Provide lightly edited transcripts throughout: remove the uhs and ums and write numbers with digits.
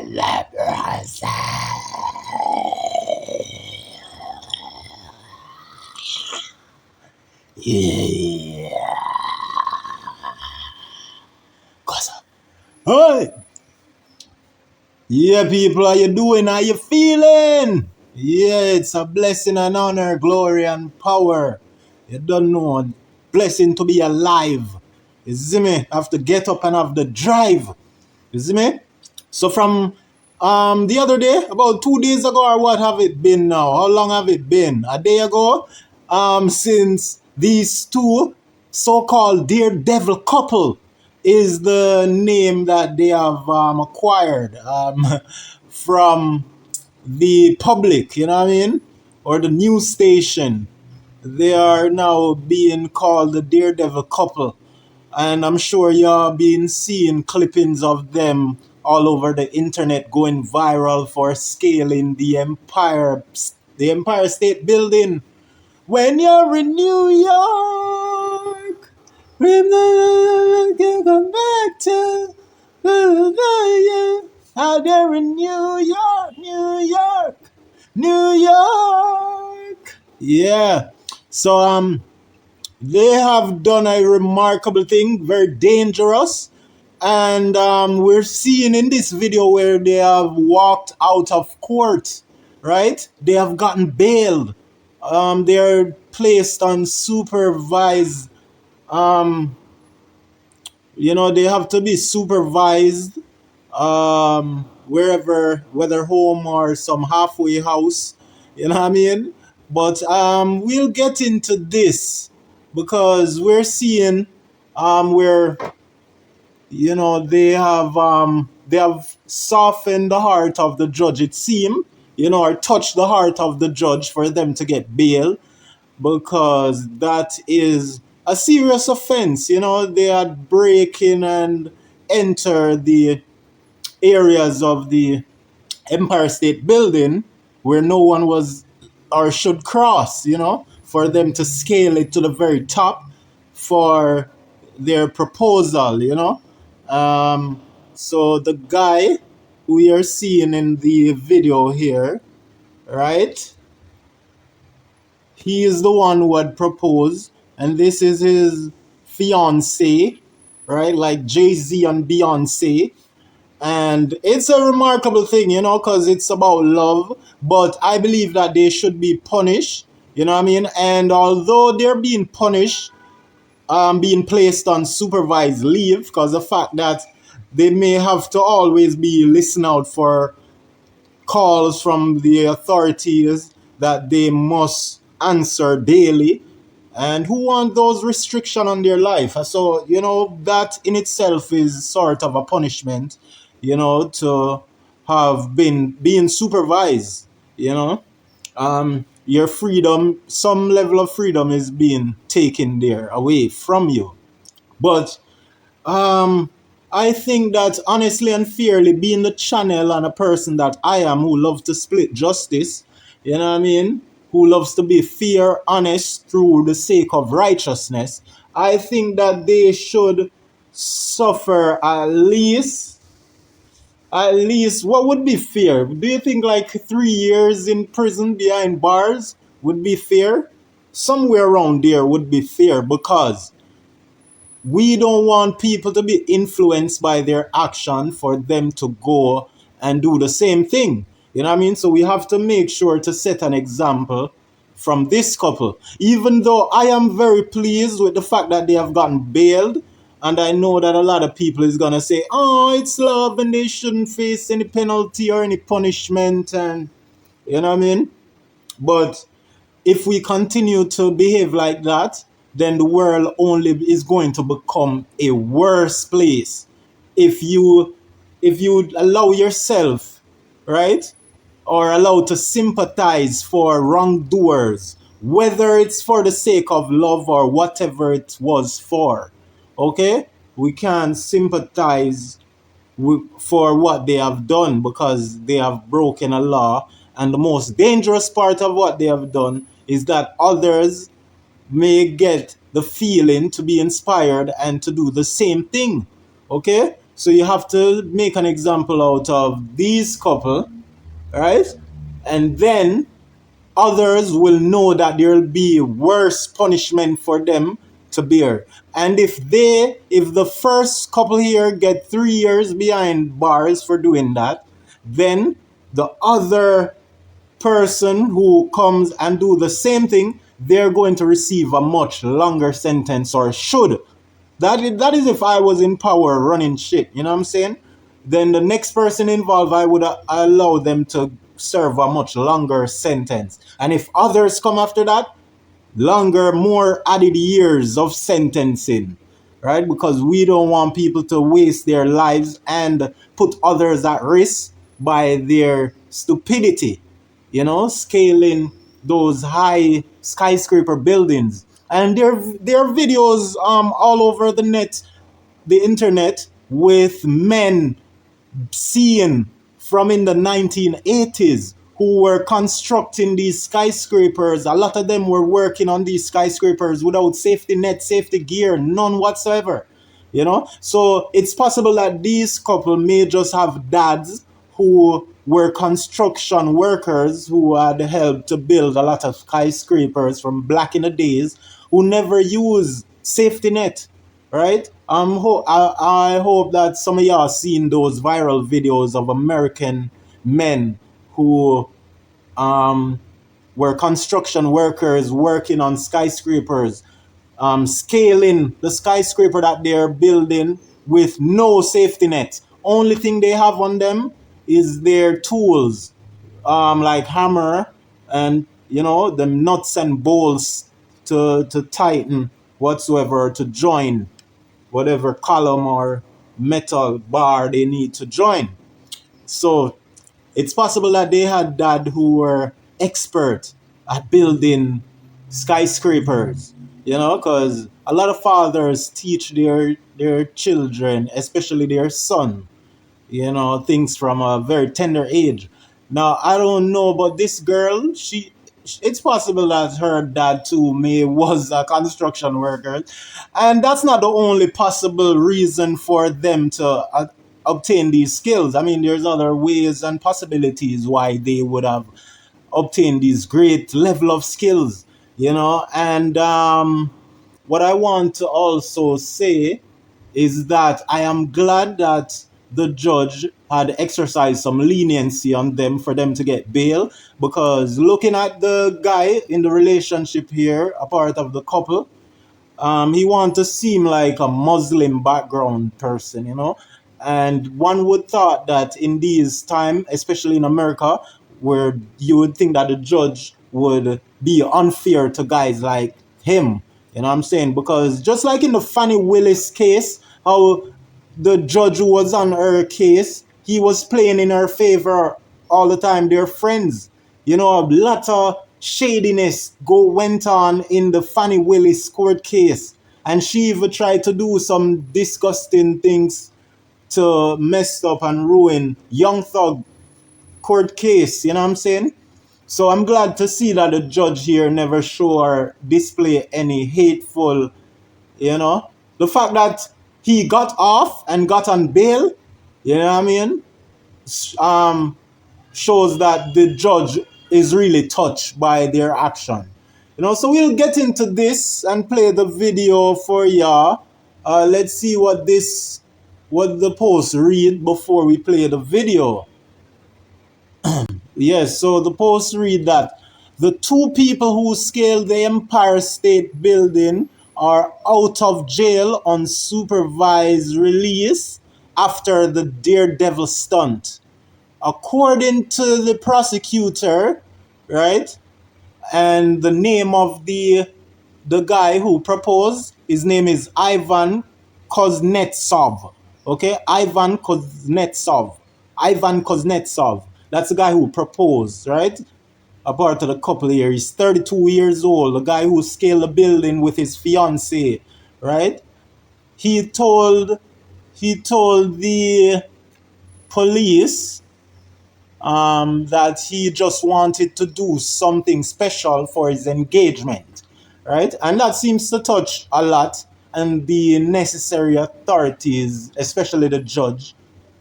Yeah. Hey. Yeah, people, how you doing? How you feeling? Yeah, it's a blessing and honor, glory and power. You don't know, blessing to be alive. You see me? Have to get up and have the drive. You see me? So from the other day, about 2 days ago, or what have it been now? How long have it been? A day ago? Since these two so-called Daredevil couple is the name that they have acquired from the public, you know what I mean? Or the news station. They are now being called the Daredevil couple. And I'm sure y'all been seeing clippings of them all over the internet going viral for scaling the Empire State Building. When you're in New York, remember come back to out there in New York, New York, New York. Yeah. So they have done a remarkable thing, very dangerous. And we're seeing in this video where they have walked out of court, right? They have gotten bailed. They're placed on supervised, they have to be supervised wherever, whether home or some halfway house, you know what I mean? But we'll get into this because we're seeing where they have softened the heart of the judge, it seems, or touched the heart of the judge for them to get bail, because that is a serious offense. They had break in and enter the areas of the Empire State Building where no one was or should cross, for them to scale it to the very top for their proposal, So the guy we are seeing in the video here, right? He is the one who had proposed, and this is his fiancée, right? Like Jay-Z and Beyonce. And it's a remarkable thing, because it's about love. But I believe that they should be punished, you know what I mean? And although they're being punished, being placed on supervised leave, because the fact that they may have to always be listening out for calls from the authorities that they must answer daily, and who want those restrictions on their life. So, that in itself is sort of a punishment, to have been being supervised, your freedom, some level of freedom is being taken there away from you. But I think that honestly and fairly, being the channel and a person that I am who loves to split justice, you know what I mean? Who loves to be fair, honest through the sake of righteousness, I think that they should suffer at least, what would be fair? Do you think like 3 years in prison behind bars would be fair? Somewhere around there would be fair, because we don't want people to be influenced by their action for them to go and do the same thing. You know what I mean? So we have to make sure to set an example from this couple. Even though I am very pleased with the fact that they have gotten bailed, and I know that a lot of people is going to say, oh, it's love and they shouldn't face any penalty or any punishment, and you know what I mean? But if we continue to behave like that, then the world only is going to become a worse place. If you allow yourself, right, or allow to sympathize for wrongdoers, whether it's for the sake of love or whatever it was for, okay? We can't sympathize for what they have done, because they have broken a law. And the most dangerous part of what they have done is that others may get the feeling to be inspired and to do the same thing. Okay? So you have to make an example out of these couple, right? And then others will know that there will be worse punishment for them to bear. And if the first couple here get 3 years behind bars for doing that, then the other person who comes and do the same thing, they're going to receive a much longer sentence, or should. That is if I was in power running shit, you know what I'm saying? Then the next person involved, I would allow them to serve a much longer sentence. And if others come after that, longer, more added years of sentencing, right? Because we don't want people to waste their lives and put others at risk by their stupidity, scaling those high skyscraper buildings. And there are videos all over the internet, with men seen from in the 1980s who were constructing these skyscrapers. A lot of them were working on these skyscrapers without safety net, safety gear, none whatsoever. So it's possible that these couple may just have dads who were construction workers who had helped to build a lot of skyscrapers from back in the days, who never used safety net, right? I hope that some of y'all seen those viral videos of American men who um, were construction workers working on skyscrapers, scaling the skyscraper that they're building with no safety net. Only thing they have on them is their tools, like hammer and the nuts and bolts to tighten whatsoever, to join whatever column or metal bar they need to join. So it's possible that they had dad who were expert at building skyscrapers, because a lot of fathers teach their children, especially their son, things from a very tender age. Now, I don't know, but this girl, it's possible that her dad too may was a construction worker, and that's not the only possible reason for them to obtain these skills. I mean, there's other ways and possibilities why they would have obtained these great level of skills, and what I want to also say is that I am glad that the judge had exercised some leniency on them for them to get bail, because looking at the guy in the relationship here, a part of the couple, he wanted to seem like a Muslim background person, and one would thought that in these time, especially in America, where you would think that the judge would be unfair to guys like him, you know what I'm saying? Because just like in the Fannie Willis case, how the judge who was on her case, he was playing in her favor all the time. They're friends. A lot of shadiness went on in the Fannie Willis court case. And she even tried to do some disgusting things to mess up and ruin Young Thug court case. You know what I'm saying? So I'm glad to see that the judge here never show or display any hateful, the fact that he got off and got on bail, you know what I mean? Shows that the judge is really touched by their action. So we'll get into this and play the video for y'all. Let's see what the post read before we play the video. Yes, so the post read that the two people who scaled the Empire State Building are out of jail on supervised release after the Daredevil stunt. According to the prosecutor, right, and the name of the guy who proposed, his name is Ivan Kuznetsov. Okay, Ivan Kuznetsov. That's the guy who proposed, right? A part of the couple here. He's 32 years old. The guy who scaled the building with his fiancée, right? He told the police that he just wanted to do something special for his engagement, right? And that seems to touch a lot and the necessary authorities, especially the judge,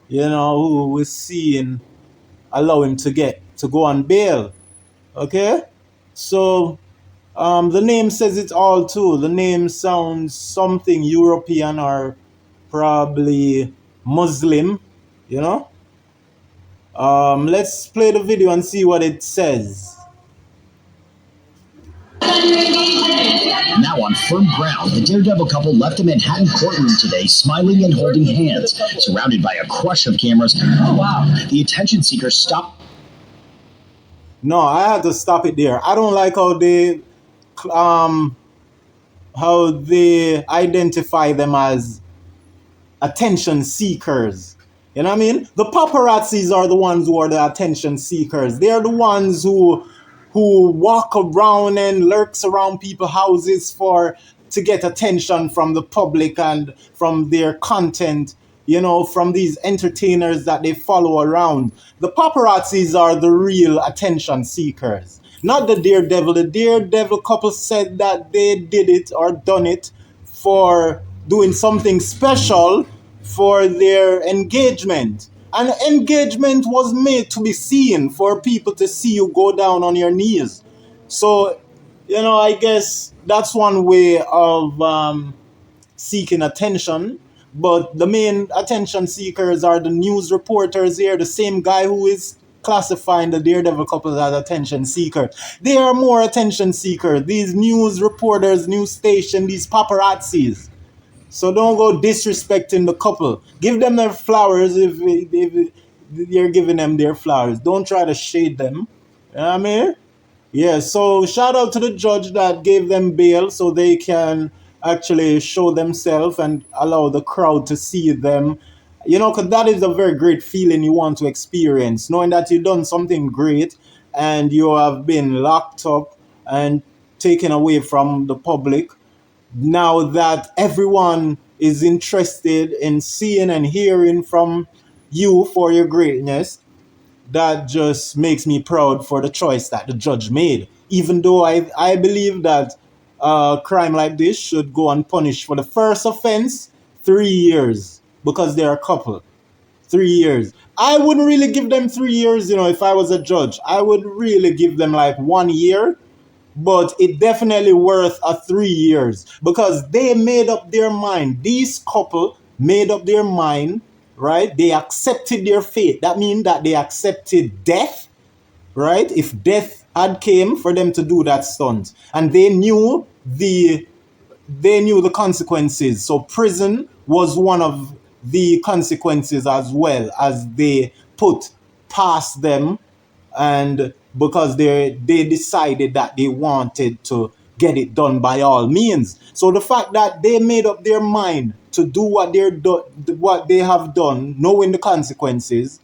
who was seeing allow him to go on bail. Okay? So the name says it all too. The name sounds something European or probably Muslim, you know? Let's play the video and see what it says. Now on firm ground, the Daredevil couple left the Manhattan courtroom today, smiling and holding hands, surrounded by a crush of cameras. Oh, wow. The attention seekers stopped. No, I had to stop it there. I don't like how they identify them as attention seekers. You know what I mean? The paparazzis are the ones who are the attention seekers. They are the ones who walk around and lurks around people's houses to get attention from the public and from their content, from these entertainers that they follow around. The paparazzis are the real attention seekers, not the Daredevil. The Daredevil couple said that they did it or done it for doing something special for their engagement. And engagement was made to be seen, for people to see you go down on your knees. So, I guess that's one way of seeking attention. But the main attention seekers are the news reporters here, the same guy who is classifying the Daredevil couple as attention seekers. They are more attention seekers. These news reporters, news station, these paparazzis. So don't go disrespecting the couple. Give them their flowers if you're giving them their flowers. Don't try to shade them. You know what I mean? Yeah, so shout out to the judge that gave them bail so they can actually show themselves and allow the crowd to see them. Because that is a very great feeling you want to experience, knowing that you've done something great and you have been locked up and taken away from the public. Now that everyone is interested in seeing and hearing from you for your greatness, that just makes me proud for the choice that the judge made. Even though I believe that a crime like this should go unpunished. For the first offense, 3 years, because they're a couple. 3 years. I wouldn't really give them 3 years, if I was a judge. I would really give them like 1 year. But it definitely worth 3 years, because they made up their mind. These couple made up their mind, right? They accepted their fate. That means that they accepted death, right? If death had came for them to do that stunt, and they knew the consequences. So prison was one of the consequences as well, as they put past them, and because they decided that they wanted to get it done by all means. So the fact that they made up their mind to do what they have done, knowing the consequences,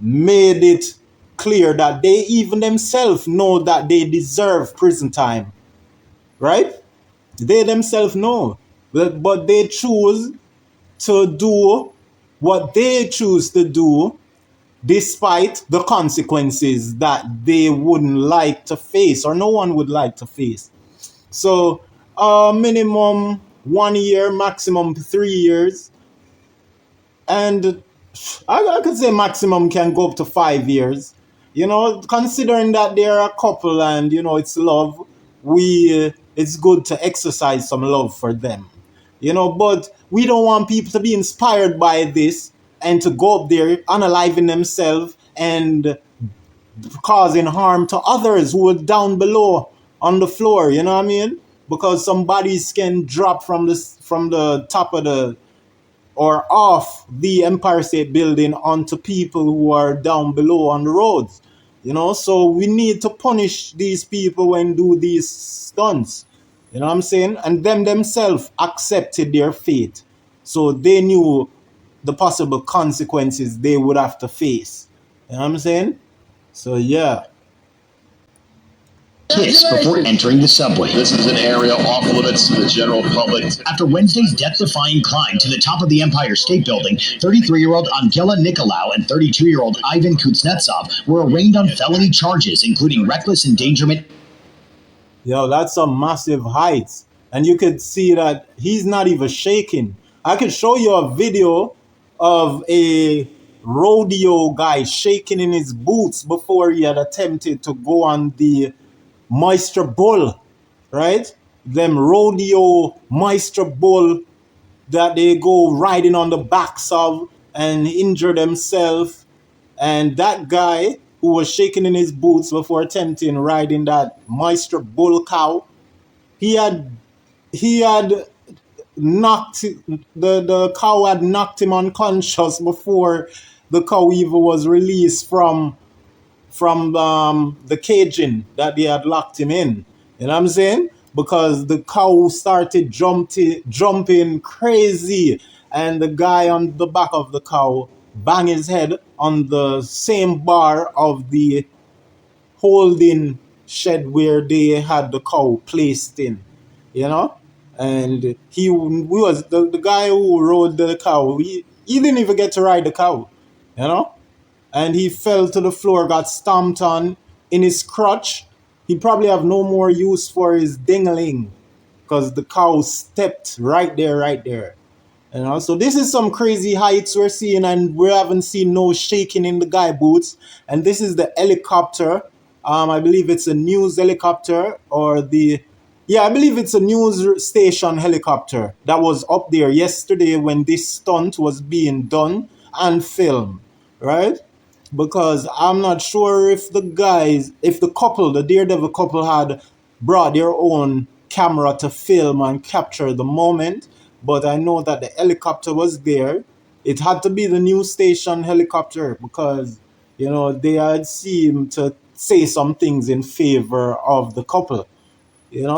made it clear that they even themselves know that they deserve prison time, right? They themselves know, but they choose to do what they choose to do, despite the consequences that they wouldn't like to face, or no one would like to face. So minimum 1 year, maximum 3 years, and I could say maximum can go up to 5 years. Considering that they're a couple and it's love, it's good to exercise some love for them. But we don't want people to be inspired by this and to go up there unaliving themselves and causing harm to others who are down below on the floor, you know what I mean? Because some bodies can drop from the top of or off the Empire State Building onto people who are down below on the roads. So we need to punish these people when do these stunts. You know what I'm saying? And them themselves accepted their fate. So they knew the possible consequences they would have to face. You know what I'm saying? So yeah. Kiss before entering the subway. This is an area off limits to the general public. After Wednesday's death-defying climb to the top of the Empire State Building, 33-year-old Angela Nicolau and 32-year-old Ivan Kuznetsov were arraigned on felony charges, including reckless endangerment. Yo, that's some massive heights. and you could see that he's not even shaking. I could show you a video of a rodeo guy shaking in his boots before he had attempted to go on the Meister Bull, right? Them rodeo Meister Bull that they go riding on the backs of and injure themselves. And that guy who was shaking in his boots before attempting riding that Meister Bull cow, he had knocked the cow had knocked him unconscious before the cow even was released from the caging that they had locked him in. You know what I'm saying? Because the cow started jumping crazy, and the guy on the back of the cow banged his head on the same bar of the holding shed where they had the cow placed in, you know? And he was the guy who rode the cow. He didn't even get to ride the cow, you know? And he fell to the floor, got stomped on in his crutch. He probably have no more use for his dingling because the cow stepped right there. You know, so this is some crazy heights we're seeing, and we haven't seen no shaking in the guy boots. And this is the helicopter. I believe it's a news helicopter, I believe it's a news station helicopter that was up there yesterday when this stunt was being done and filmed, right? Because I'm not sure if the couple, the Daredevil couple, had brought their own camera to film and capture the moment. But I know that the helicopter was there. It had to be the news station helicopter because, they had seemed to say some things in favor of the couple.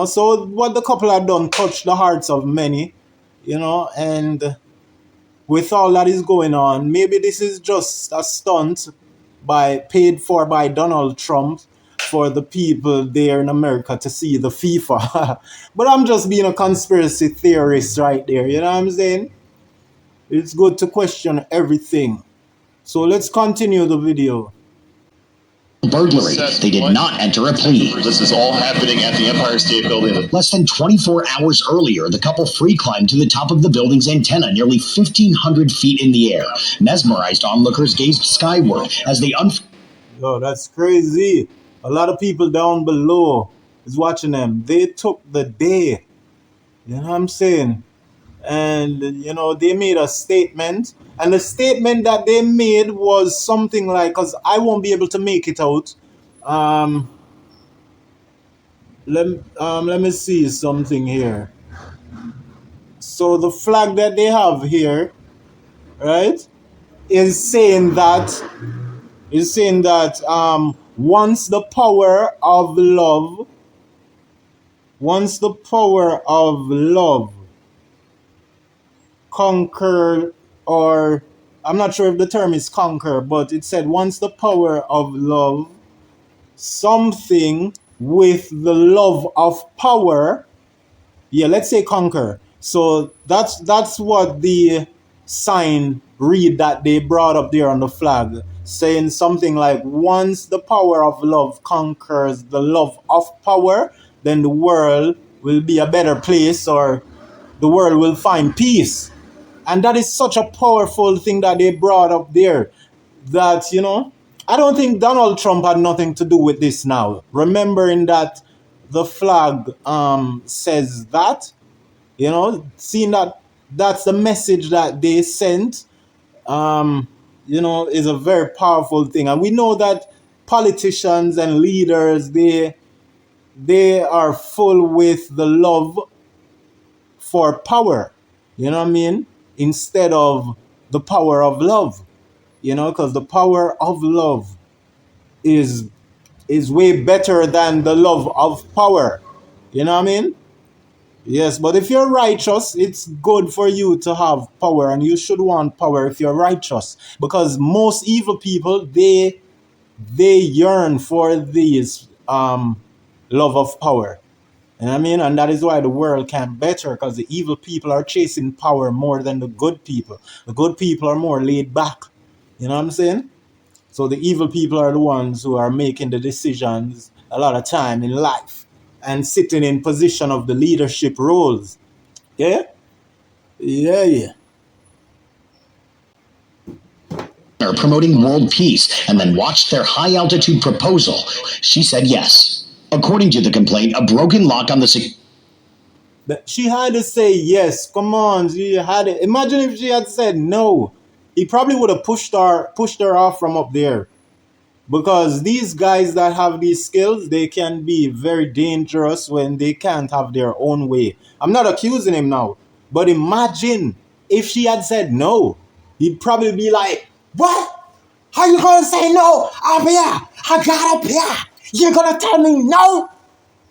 So what the couple had done touched the hearts of many, and with all that is going on, maybe this is just a stunt paid for by Donald Trump for the people there in America to see the FIFA. But I'm just being a conspiracy theorist right there, you know what I'm saying? It's good to question everything. So let's continue the video. Burglary. They did not enter a plea. This is all happening at the Empire State Building. Less than 24 hours earlier, the couple free climbed to the top of the building's antenna, nearly 1,500 feet in the air. Mesmerized onlookers gazed skyward as they Yo, that's crazy. A lot of people down below is watching them. They took the day. You know what I'm saying? And, they made a statement. And the statement that they made was something like, because I won't be able to make it out. Let me see something here. So the flag that they have here, right, is saying that once the power of love conquer, or I'm not sure if the term is conquer, but it said once the power of love, something with the love of power, let's say conquer. So that's what the sign read that they brought up there on the flag, saying something like, once the power of love conquers the love of power, then the world will be a better place, or the world will find peace. And that is such a powerful thing that they brought up there, that, I don't think Donald Trump had nothing to do with this now. Remembering that the flag says that, seeing that that's the message that they sent, is a very powerful thing. And we know that politicians and leaders, they are full with the love for power, you know what I mean? Instead of the power of love, because the power of love is way better than the love of power, you know what I mean? Yes, but if you're righteous, it's good for you to have power, and you should want power if you're righteous, because most evil people, they yearn for this love of power. You know what I mean? And that is why the world can't better, because the evil people are chasing power more than the good people. The good people are more laid back. You know what I'm saying? So the evil people are the ones who are making the decisions a lot of time in life. and sitting in position of the leadership roles. Yeah? Yeah. Promoting world peace and then watched their high-altitude proposal. She said yes. According to the complaint, a broken lock on the She had to say yes. Come on, she had to. Imagine if she had said no. He probably would have pushed her off from up there. Because these guys that have these skills, they can be very dangerous when they can't have their own way. I'm not accusing him now. But imagine if she had said no. He'd probably be like, what? How you gonna say no? Up here. I got up here. You're gonna tell me no?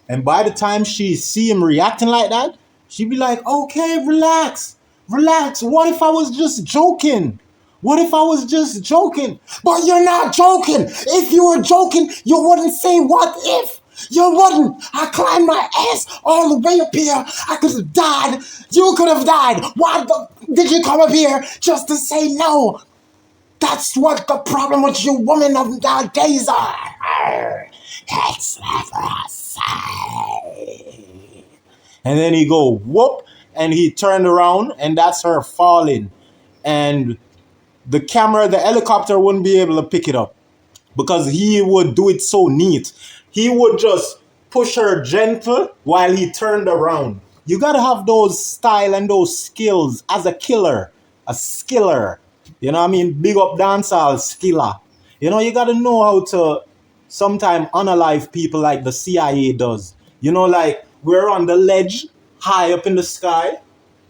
And by the time she see him reacting like that, she'd be like, okay, relax. Relax. What if I was just joking? What if I was just joking? But you're not joking. If you were joking, you wouldn't say what if. You wouldn't. I climbed my ass all the way up here. I could have died. You could have died. Why did you come up here just to say no? That's what the problem with you women of nowadays are. It's never say. And then he go, whoop, and he turned around, and that's her falling. And the camera, the helicopter wouldn't be able to pick it up because he would do it so neat. He would just push her gentle while he turned around. You got to have those style and those skills as a killer, a skiller. You know what I mean? Big up dancehall skiller. You know, you got to know how to sometimes unalive people like the CIA does. You know, like we're on the ledge high up in the sky,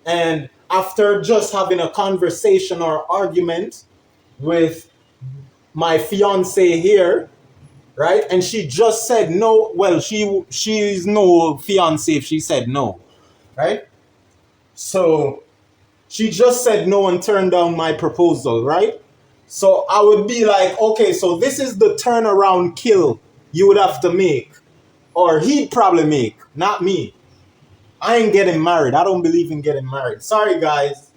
and after just having a conversation or argument with my fiance here, right? And she just said no. Well, she's no fiance if she said no, right? So she just said no and turned down my proposal, right? So I would be like, okay, so this is the turnaround kill you would have to make. Or he'd probably make, not me. I ain't getting married. I don't believe in getting married. Sorry, guys.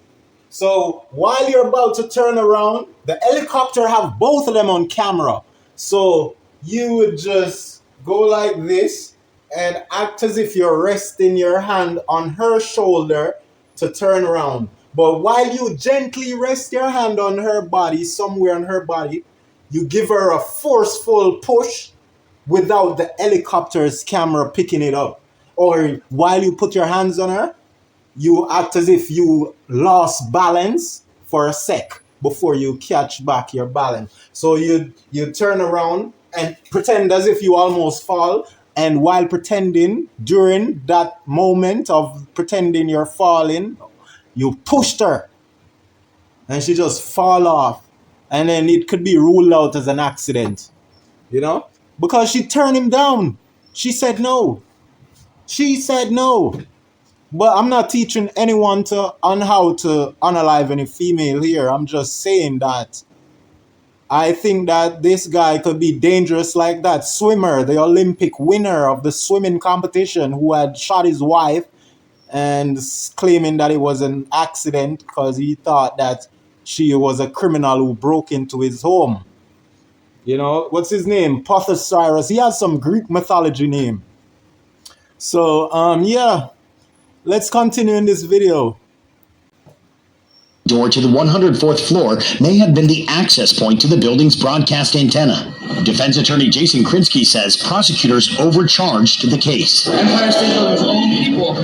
So while you're about to turn around, the helicopter have both of them on camera. So you would just go like this and act as if you're resting your hand on her shoulder to turn around. But while you gently rest your hand on her body, somewhere on her body, you give her a forceful push without the helicopter's camera picking it up. Or while you put your hands on her, you act as if you lost balance for a sec before you catch back your balance. So you turn around and pretend as if you almost fall. And while pretending, during that moment of pretending you're falling, you pushed her. And she just fall off. And then it could be ruled out as an accident. You know? Because she turned him down. She said no. She said no. But I'm not teaching anyone on how to unalive any female here. I'm just saying that I think that this guy could be dangerous like that swimmer, the Olympic winner of the swimming competition who had shot his wife and claiming that it was an accident because he thought that she was a criminal who broke into his home. You know, what's his name? Pothocyrus. He has some Greek mythology name. So, yeah. Let's continue in this video. Door to the 104th floor may have been the access point to the building's broadcast antenna. Defense attorney Jason Krinsky says prosecutors overcharged the case. Empire State Building's own people.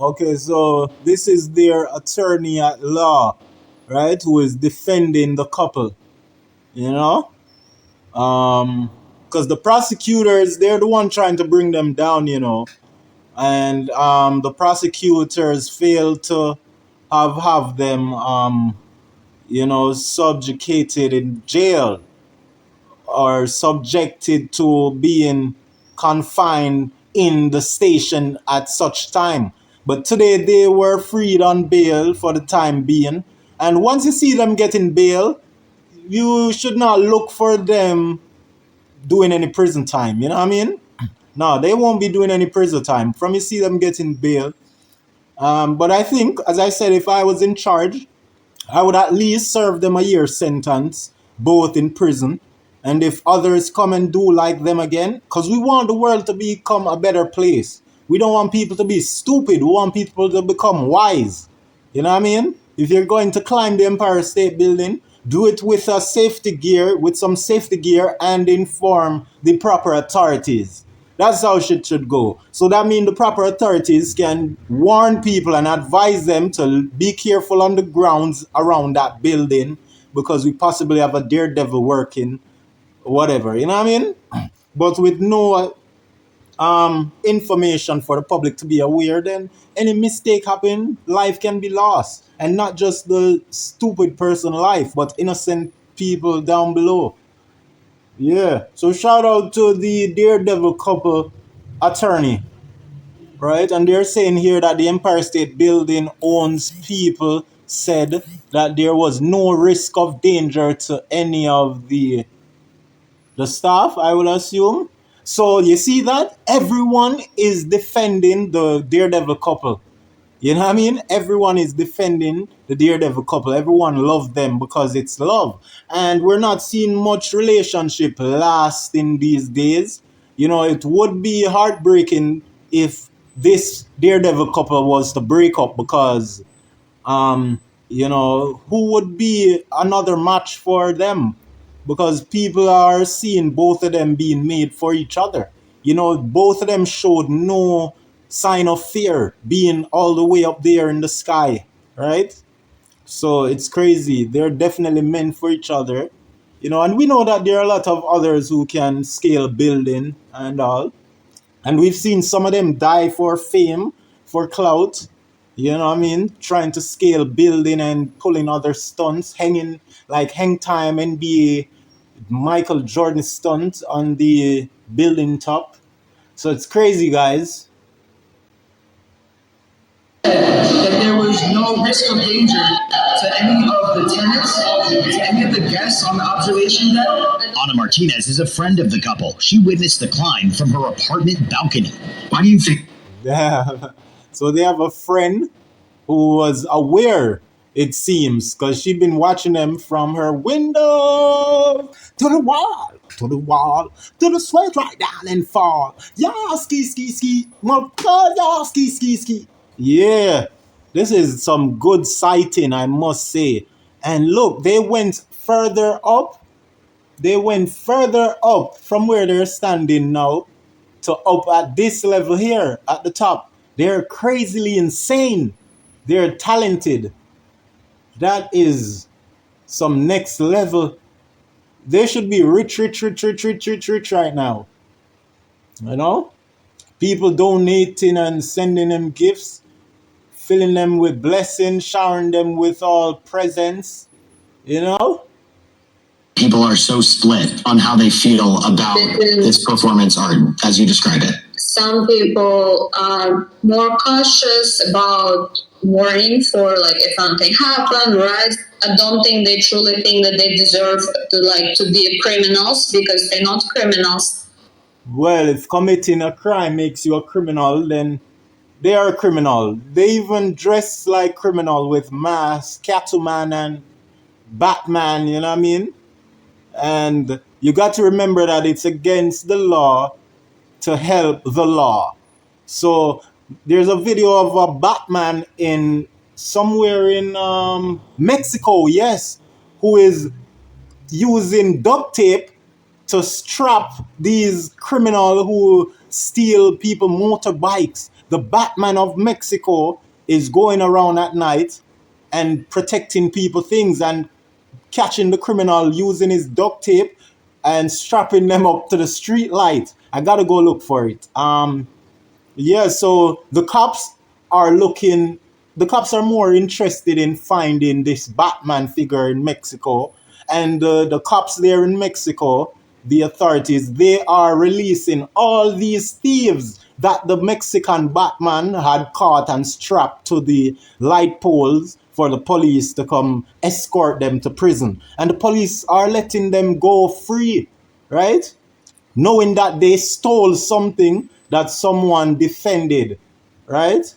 Okay, so this is their attorney at law, right, who is defending the couple, you know? Because the prosecutors, they're the one trying to bring them down, you know? And the prosecutors failed to have them, you know, subjugated in jail or subjected to being confined in the station at such time. But today they were freed on bail for the time being. And once you see them getting bail, you should not look for them doing any prison time. You know what I mean? No, they won't be doing any prison time from you see them getting bail. But I think, as I said, if I was in charge, I would at least serve them a year sentence, both in prison, And if others come and do like them again, because we want the world to become a better place. We don't want people to be stupid. We want people to become wise. You know what I mean? If you're going to climb the Empire State Building, do it with a safety gear, with some safety gear, and inform the proper authorities. That's how shit should go. So that means the proper authorities can warn people and advise them to be careful on the grounds around that building because we possibly have a daredevil working, whatever. You know what I mean? But with no information for the public to be aware, then any mistake happen, life can be lost. And not just the stupid person life, but innocent people down below. Yeah. So shout out to the Daredevil couple attorney, right? And they're saying here that the Empire State Building owns people said that there was no risk of danger to any of the staff, I would assume. So you see that everyone is defending the Daredevil couple. You know what I mean? Everyone is defending the Daredevil couple. Everyone loves them because it's love. And we're not seeing much relationship lasting these days. You know, it would be heartbreaking if this Daredevil couple was to break up because, you know, who would be another match for them? Because people are seeing both of them being made for each other. You know, both of them showed no sign of fear being all the way up there in the sky, right? So it's crazy. They're definitely meant for each other. You know, and we know that there are a lot of others who can scale building and all. And we've seen some of them die for fame, for clout. You know what I mean? Trying to scale building and pulling other stunts, hanging like hang time NBA Michael Jordan stunt on the building top. So it's crazy, guys. That there was no risk of danger to any of the tenants, to any of the guests on the observation deck. Ana Martinez is a friend of the couple. She witnessed the climb from her apartment balcony. Why do you think? Yeah. So they have a friend who was aware, it seems, because she'd been watching them from her window to the wall, to the wall, to the sweat right down and fall. Y'all ski, ski, ski. My God, y'all ski, ski, ski. Yeah, this is some good sighting, I must say. And look, they went further up. They went further up from where they're standing now to up at this level here at the top. They're crazily insane. They're talented. That is some next level. They should be rich, rich, rich, rich, rich, rich, rich right now. You know? People donating and sending them gifts, filling them with blessings, showering them with all presents. You know? People are so split on how they feel about this performance art, as you describe it. Some people are more cautious about warning for like if something happened, right? I don't think they truly think that they deserve to be criminals because they're not criminals. Well, if committing a crime makes you a criminal, then they are a criminal. They even dress like criminal with masks, Catwoman and Batman, you know what I mean? And you got to remember that it's against the law to help the law. So there's a video of a Batman in somewhere in Mexico, yes, who is using duct tape to strap these criminals who steal people motorbikes. The Batman of Mexico is going around at night and protecting people things and catching the criminal using his duct tape and strapping them up to the street light. I gotta go look for it. Yeah, so the cops are more interested in finding this Batman figure in Mexico. And the cops there in Mexico, the authorities, they are releasing all these thieves that the Mexican Batman had caught and strapped to the light poles for the police to come escort them to prison. And the police are letting them go free, right? Knowing that they stole something that someone defended, right?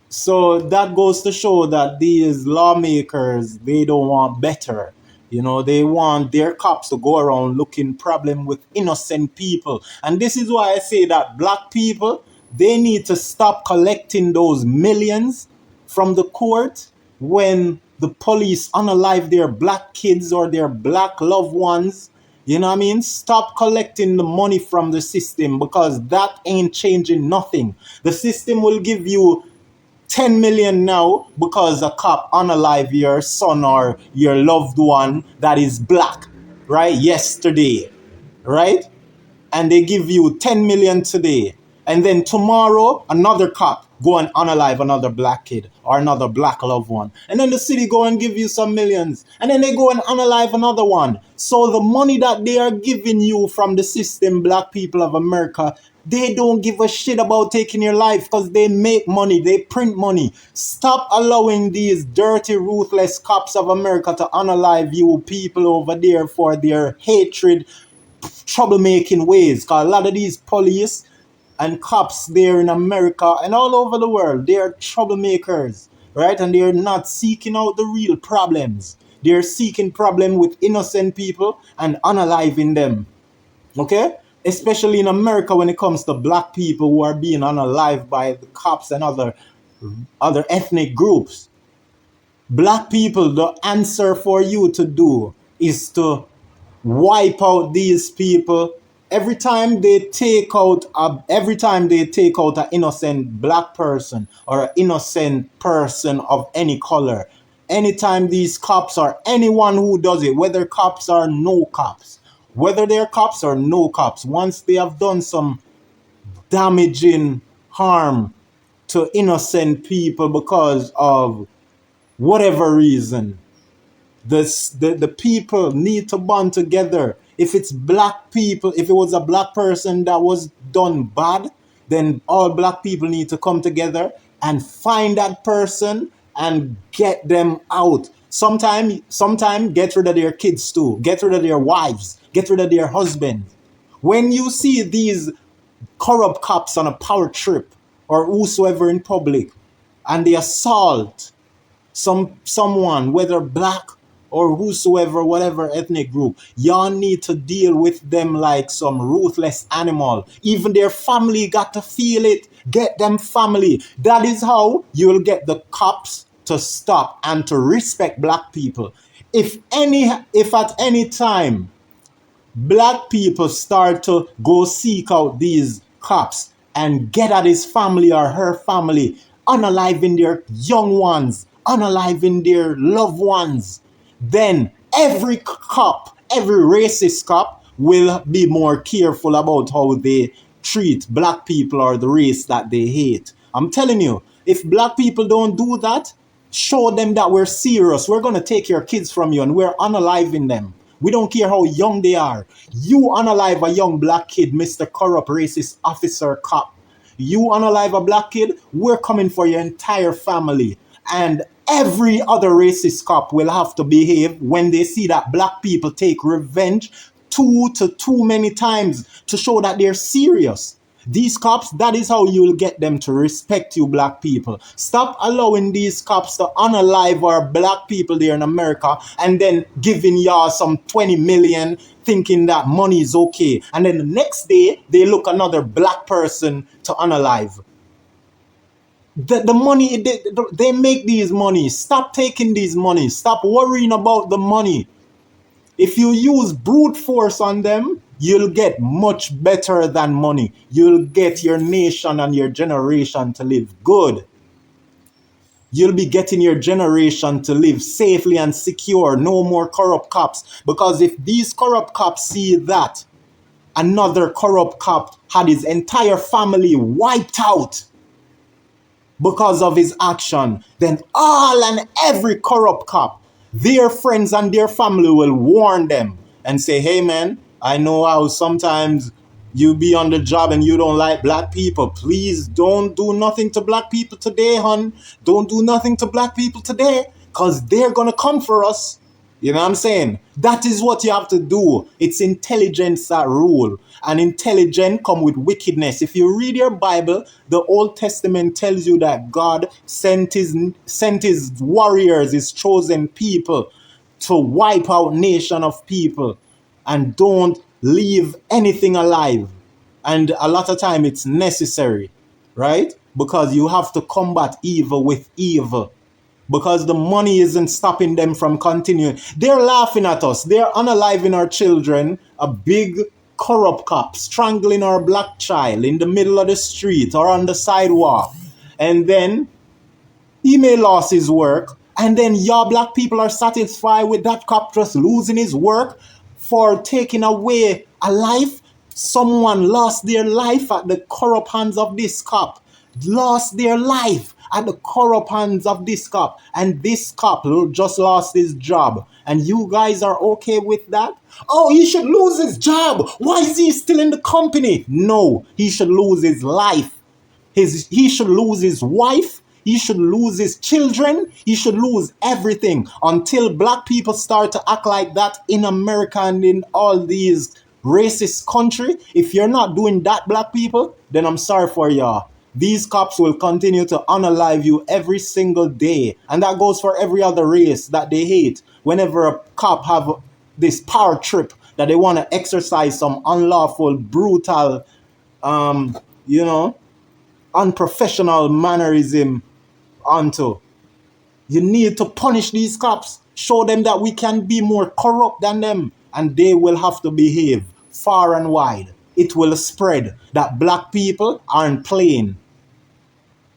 So that goes to show that these lawmakers, they don't want better. You know, they want their cops to go around looking problem with innocent people. And this is why I say that black people, they need to stop collecting those millions from the court when the police unalive their black kids or their black loved ones. You know what I mean? Stop collecting the money from the system, because that ain't changing nothing. The system will give you 10 million now because a cop unalive your son or your loved one that is black, right? Yesterday, right? And they give you 10 million today. And then tomorrow, another cop go and unalive another black kid or another black loved one. And then the city go and give you some millions. And then they go and unalive another one. So the money that they are giving you from the system, black people of America, they don't give a shit about taking your life because they make money, they print money. Stop allowing these dirty, ruthless cops of America to unalive you people over there for their hatred, troublemaking ways. Because a lot of these police and cops there in America and all over the world, they are troublemakers, right? And they're not seeking out the real problems. They're seeking problem with innocent people and unaliving them, okay? Especially in America when it comes to black people who are being unalived by the cops and other ethnic groups. Black people, the answer for you to do is to wipe out these people. Every time they take out an innocent black person or an innocent person of any color, anytime these cops or anyone who does it, whether cops or no cops, whether they're cops or no cops, once they have done some damaging harm to innocent people because of whatever reason, the people need to bond together. If it's black people, if it was a black person that was done bad, then all black people need to come together and find that person and get them out. Sometime get rid of their kids too. Get rid of their wives. Get rid of their husbands. When you see these corrupt cops on a power trip or whosoever in public and they assault someone, whether black or whosoever, whatever ethnic group, y'all need to deal with them like some ruthless animal. Even their family got to feel it. Get them family. That is how you will get the cops to stop and to respect black people. If at any time black people start to go seek out these cops and get at his family or her family, unaliving their young ones, unaliving their loved ones, then every cop, every racist cop will be more careful about how they treat black people or the race that they hate. I'm telling you, if black people don't do that, show them that we're serious. We're going to take your kids from you and we're unaliving them. We don't care how young they are. You unalive a young black kid, Mr. Corrupt Racist Officer Cop. You unalive a black kid, we're coming for your entire family. And every other racist cop will have to behave when they see that black people take revenge too many times to show that they're serious. These cops, that is how you'll get them to respect you, black people. Stop allowing these cops to unalive our black people there in America and then giving y'all some 20 million thinking that money is okay. And then the next day, they look another black person to unalive. The money, they make these money. Stop taking these money. Stop worrying about the money. If you use brute force on them, you'll get much better than money. You'll get your nation and your generation to live good. You'll be getting your generation to live safely and secure. No more corrupt cops. Because if these corrupt cops see that another corrupt cop had his entire family wiped out because of his action, then all and every corrupt cop, their friends and their family will warn them and say, hey man, I know how sometimes you be on the job and you don't like black people. Please don't do nothing to black people today, hon. Don't do nothing to black people today because they're going to come for us. You know what I'm saying? That is what you have to do. It's intelligence that rule. And intelligence come with wickedness. If you read your Bible, the Old Testament tells you that God sent his warriors, his chosen people, to wipe out nation of people and don't leave anything alive. And a lot of time it's necessary, right? Because you have to combat evil with evil. Because the money isn't stopping them from continuing. They're laughing at us. They're unaliving our children. A big corrupt cop strangling our black child in the middle of the street or on the sidewalk. And then he may lose his work. And then your black people are satisfied with that cop just losing his work for taking away a life. Someone lost their life at the corrupt hands of this cop. Lost their life at the corrupt hands of this cop. And this cop just lost his job. And you guys are okay with that? Oh, he should lose his job. Why is he still in the company? No, he should lose his life. He should lose his wife. He should lose his children. He should lose everything until black people start to act like that in America and in all these racist country. If you're not doing that, black people, then I'm sorry for y'all. These cops will continue to unalive you every single day. And that goes for every other race that they hate. Whenever a cop have this power trip that they want to exercise some unlawful, brutal, unprofessional mannerism onto. You need to punish these cops. Show them that we can be more corrupt than them. And they will have to behave far and wide. It will spread that black people aren't playing.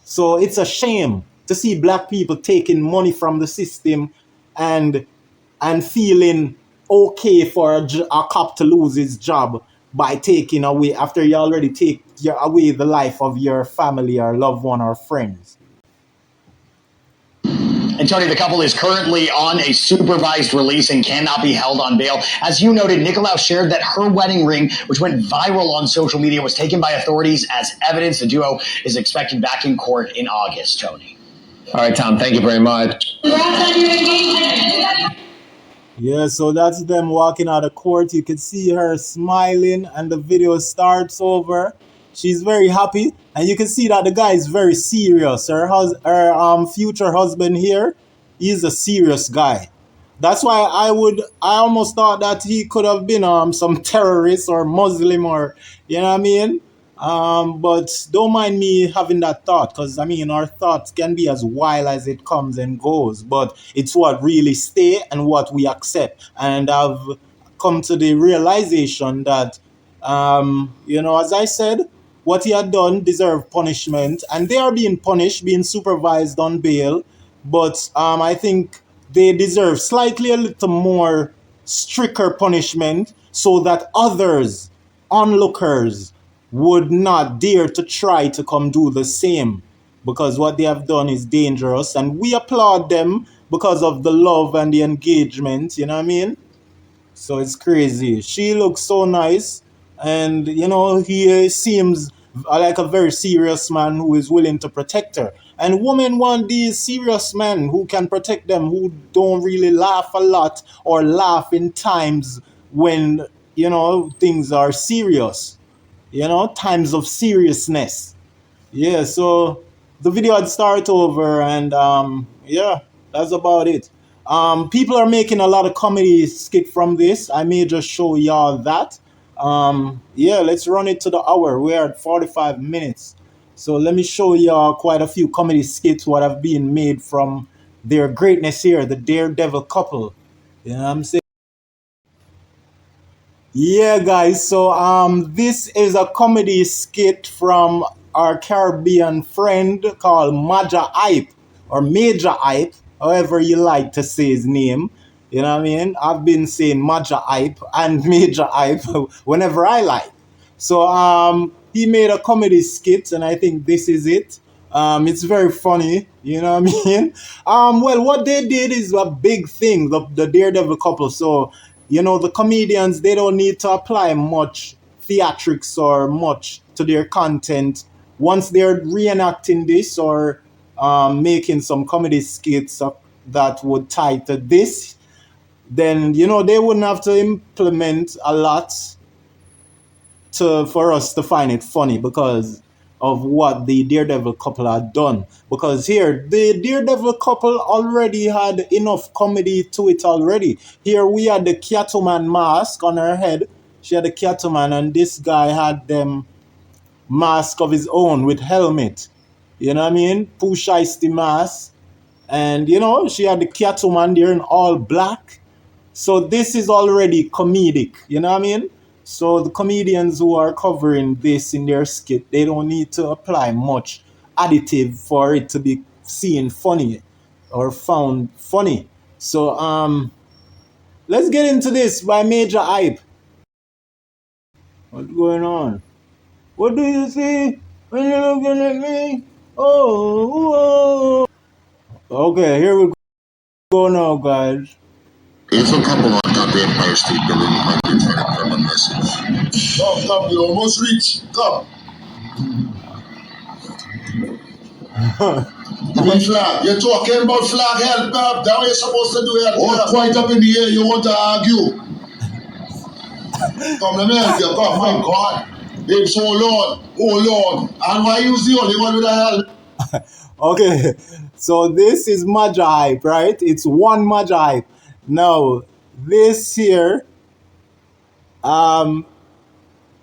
So it's a shame to see black people taking money from the system and feeling okay for a cop to lose his job by taking away, after you already take away the life of your family or loved one or friends. And Tony, the couple is currently on a supervised release and cannot be held on bail. As you noted, Nicolau shared that her wedding ring, which went viral on social media, was taken by authorities as evidence. The duo is expected back in court in August, Tony. All right, Tom, thank you very much. Yeah, so that's them walking out of court. You can see her smiling and the video starts over. She's very happy, and you can see that the guy is very serious. Her future husband here, he's a serious guy. That's why I almost thought that he could have been some terrorist or Muslim or, you know what I mean? But don't mind me having that thought, because I mean our thoughts can be as wild as it comes and goes, but it's what really stay and what we accept. And I've come to the realization that as I said, what he had done deserved punishment, and they are being punished, being supervised on bail. But I think they deserve slightly a little more stricter punishment so that others, onlookers, would not dare to try to come do the same, because what they have done is dangerous, and we applaud them because of the love and the engagement, you know what I mean? So it's crazy. She looks so nice, and he seems like a very serious man who is willing to protect her. And women want these serious men who can protect them, who don't really laugh a lot or laugh in times when things are serious, times of seriousness. Yeah, so the video had started over, and that's about it. People are making a lot of comedy skit from this. I may just show y'all that. Let's run it to the hour. We're at 45 minutes. So let me show y'all quite a few comedy skits what have been made from their greatness here, the Daredevil couple. You know what I'm saying? Yeah, guys, so this is a comedy skit from our Caribbean friend called Major Hype, or Major Hype, however you like to say his name. You know what I mean? I've been saying Major Hype and Major Hype whenever I like. So he made a comedy skit, and I think this is it. It's very funny, you know what I mean? Well, what they did is a big thing, the Daredevil couple. So the comedians, they don't need to apply much theatrics or much to their content. Once they're reenacting this or making some comedy skits that would tie to this, then, they wouldn't have to implement a lot for us to find it funny, because of what the Daredevil couple had done. Because here, the Daredevil couple already had enough comedy to it already. Here we had the Catwoman mask on her head. She had the Catwoman, and this guy had them mask of his own with helmet. You know what I mean? Pooh Shiesty mask. And, you know, she had the Catwoman there in all black. So this is already comedic. You know what I mean? So the comedians who are covering this in their skit, they don't need to apply much additive for it to be seen funny or found funny. So let's get into this by Major Hype. What's going on? What do you see when you're looking at me? Oh, okay, here we go now, guys. If a couple on top of the Empire State Building might be trying to come a message. Come, we almost reached. Come. Give me flag. You're talking about flag help, Bob. That's what you're supposed to do. Help. Quite up in the air, you want to argue. Come, let me help you. Come, my God. Babes, hold on. And why you the only one with the help? Okay, so this is Major Hype, right? It's one Major Hype. Now, this here,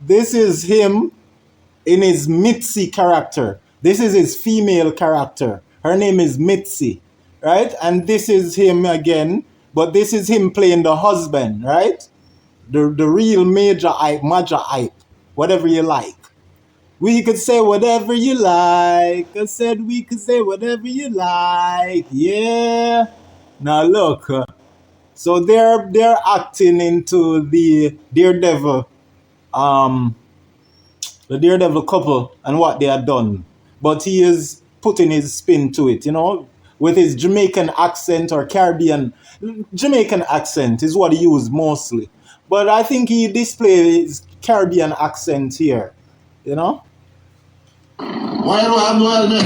this is him in his Mitzi character. This is his female character. Her name is Mitzi, right? And this is him again, but this is him playing the husband, right? The real Major Hype, whatever you like. We could say whatever you like. I said we could say whatever you like. Yeah. Now look, so they're acting into the Daredevil couple and what they had done. But he is putting his spin to it, you know, with his Jamaican accent or Caribbean. Jamaican accent is what he used mostly. But I think he displays his Caribbean accent here, you know. Why don't I have no helmet?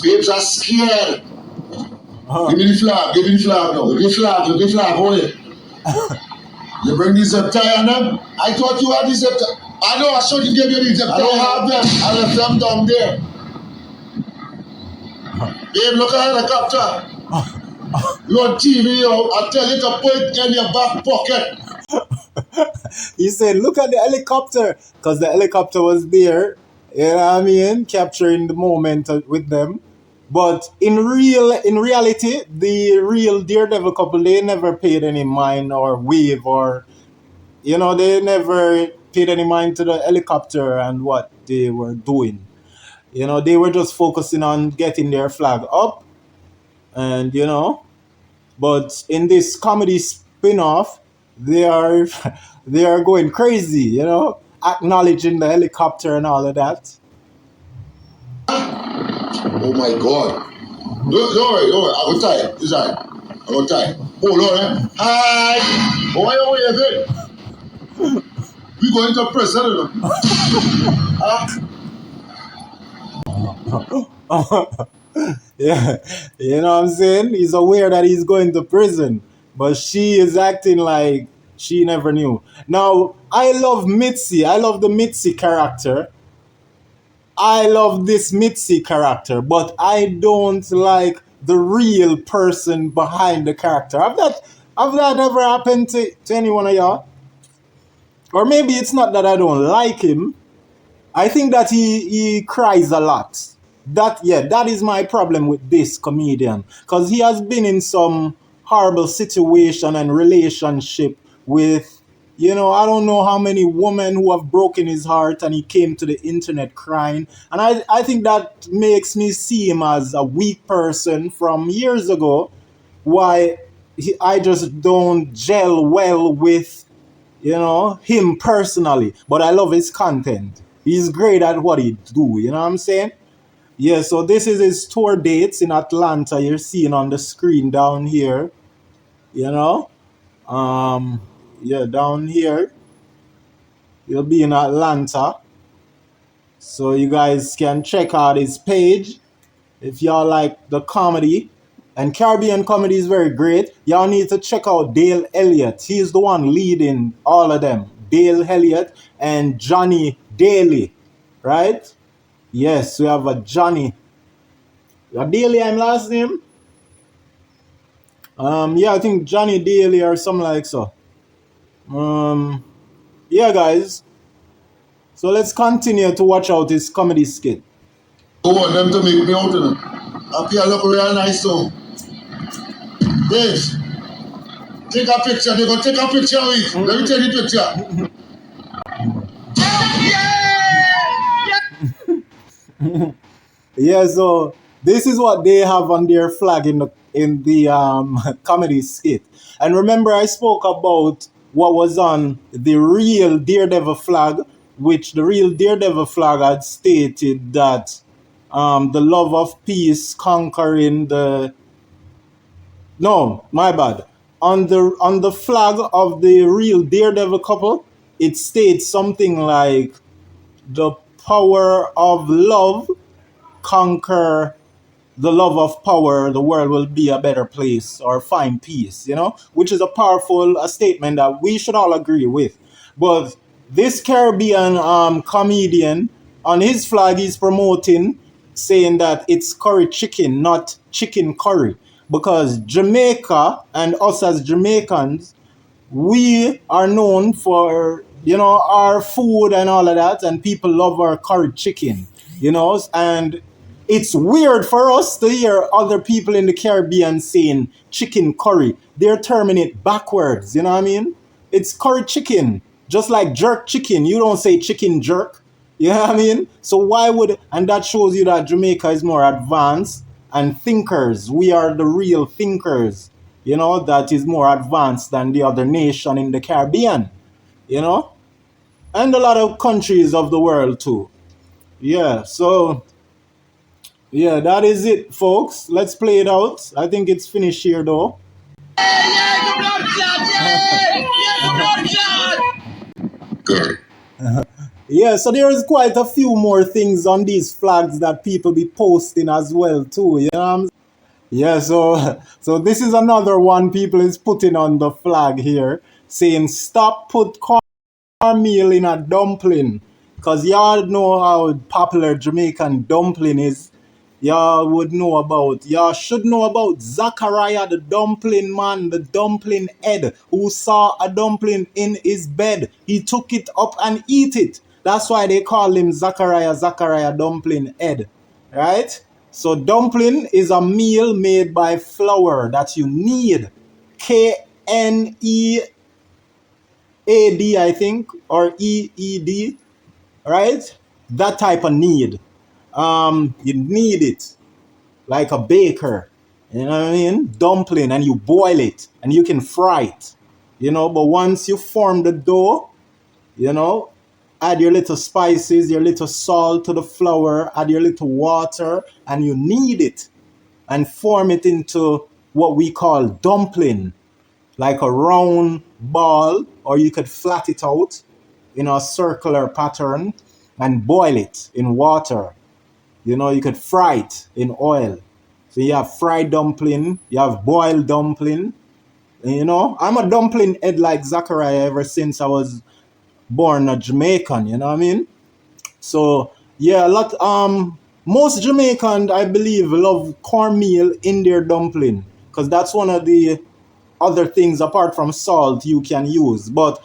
Babes are scared. Give me the flag now. Give me the flag, hold it. You bring the zip tie on them? I thought you had the zip tie. I know, I should have given you the zip tie. I don't have them. I left them down there. Babe, look at the helicopter. You're on TV, yo. I tell you to put it in your back pocket. He said, look at the helicopter. Because the helicopter was there, you know what I mean, capturing the moment with them. But in reality, the real Daredevil couple, they never paid any mind or wave or, you know, they never paid any mind to the helicopter and what they were doing. You know, they were just focusing on getting their flag up. And, you know, but in this comedy spin-off, they are they are going crazy, you know, acknowledging the helicopter and all of that. Oh my God. Don't worry. I'm tired. It's all right. I'm tired. Hold on, eh? Hi. Why are we here? We going to prison, you know? Yeah, you know what I'm saying? He's aware that he's going to prison, but she is acting like she never knew. Now, I love Mitzi. I love the Mitzi character. I love this Mitzi character, but I don't like the real person behind the character. Have that ever happened to any one of y'all? Or maybe it's not that I don't like him. I think that he cries a lot. That is my problem with this comedian. Because he has been in some horrible situation and relationship with, you know, I don't know how many women who have broken his heart, and he came to the internet crying. And I think that makes me see him as a weak person from years ago. Why I just don't gel well with, you know, him personally. But I love his content. He's great at what he do, you know what I'm saying? Yeah, so this is his tour dates in Atlanta. You're seeing on the screen down here, you know? Yeah, down here. He'll be in Atlanta. So you guys can check out his page if y'all like the comedy. And Caribbean comedy is very great. Y'all need to check out Dale Elliott. He's the one leading all of them. Dale Elliott and Johnny Daly, right? Yes, we have a Johnny. A Daly, I'm last name. Yeah, I think Johnny Daly or something like so. Yeah, guys. So let's continue to watch out his comedy skit. I want them to make me out, you know. Up here look real nice, so. Yes. Take a picture, they go take a picture of it. Let me take the picture. Yeah, so this is what they have on their flag in the comedy skit. And remember, I spoke about what was on the real Daredevil flag, which the real Daredevil flag had stated that the love of peace conquering the. No, my bad. On the flag of the real Daredevil couple, it states something like the power of love conquer the love of power, the world will be a better place or find peace, which is a powerful statement that we should all agree with. But this Caribbean comedian, on his flag, he's promoting, saying that it's curry chicken, not chicken curry. Because Jamaica and us as Jamaicans, we are known for, our food and all of that, and people love our curry chicken, and it's weird for us to hear other people in the Caribbean saying chicken curry. They're terming it backwards, you know what I mean? It's curry chicken, just like jerk chicken. You don't say chicken jerk, you know what I mean? So why would, and that shows you that Jamaica is more advanced and thinkers. We are the real thinkers, that is more advanced than the other nation in the Caribbean, and a lot of countries of the world too. Yeah, so yeah, that is it, folks. Let's play it out. I think it's finished here, though. Good. Yeah, so there is quite a few more things on these flags that people be posting as well, too. You know what I'm saying? Yeah, so this is another one people is putting on the flag here, saying stop put cornmeal in a dumpling. Because y'all know how popular Jamaican dumpling is. Y'all should know about Zachariah the dumpling man, the dumpling head, who saw a dumpling in his bed. He took it up and eat it. That's why they call him Zachariah dumpling head. Right? So dumpling is a meal made by flour that you knead. KNEAD, I think, or EED, right? That type of knead. You knead it like a baker. You know what I mean? Dumpling, and you boil it and you can fry it. But once you form the dough, add your little spices, your little salt to the flour, add your little water, and you knead it and form it into what we call dumpling, like a round ball, or you could flat it out in a circular pattern and boil it in water. You could fry it in oil. So you have fried dumpling, you have boiled dumpling. And, I'm a dumpling head like Zachariah ever since I was born a Jamaican, you know what I mean? So yeah, most Jamaicans, I believe, love cornmeal in their dumpling, because that's one of the other things apart from salt you can use. But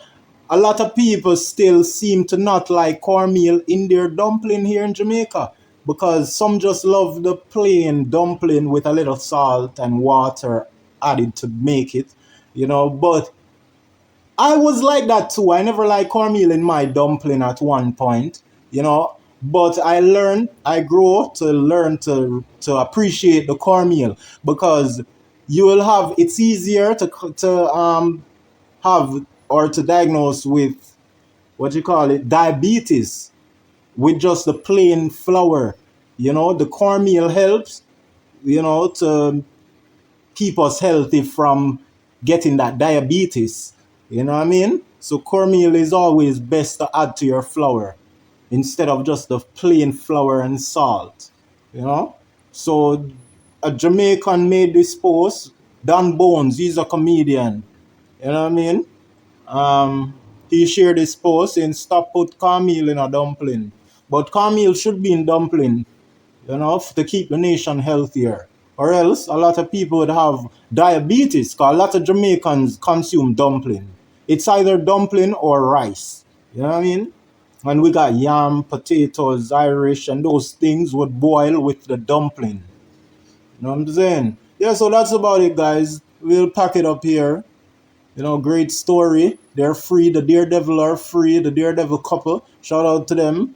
a lot of people still seem to not like cornmeal in their dumpling here in Jamaica, because some just love the plain dumpling with a little salt and water added to make it, but I was like that too. I never liked cornmeal in my dumpling at one point, but I grew to learn to appreciate the cornmeal, because it's easier to have or to diagnose with what you call it, diabetes, with just the plain flour. The cornmeal helps, to keep us healthy from getting that diabetes. You know what I mean? So cornmeal is always best to add to your flour instead of just the plain flour and salt. So a Jamaican made this post. Dan Bones, he's a comedian. You know what I mean? He shared this post saying stop put cornmeal in a dumpling. But cornmeal should be in dumpling, you know, to keep the nation healthier. Or else, a lot of people would have diabetes, because a lot of Jamaicans consume dumpling. It's either dumpling or rice. You know what I mean? And we got yam, potatoes, Irish, and those things would boil with the dumpling. You know what I'm saying? Yeah, so that's about it, guys. We'll pack it up here. You know, great story. They're free. The Daredevil are free. The Daredevil couple. Shout out to them.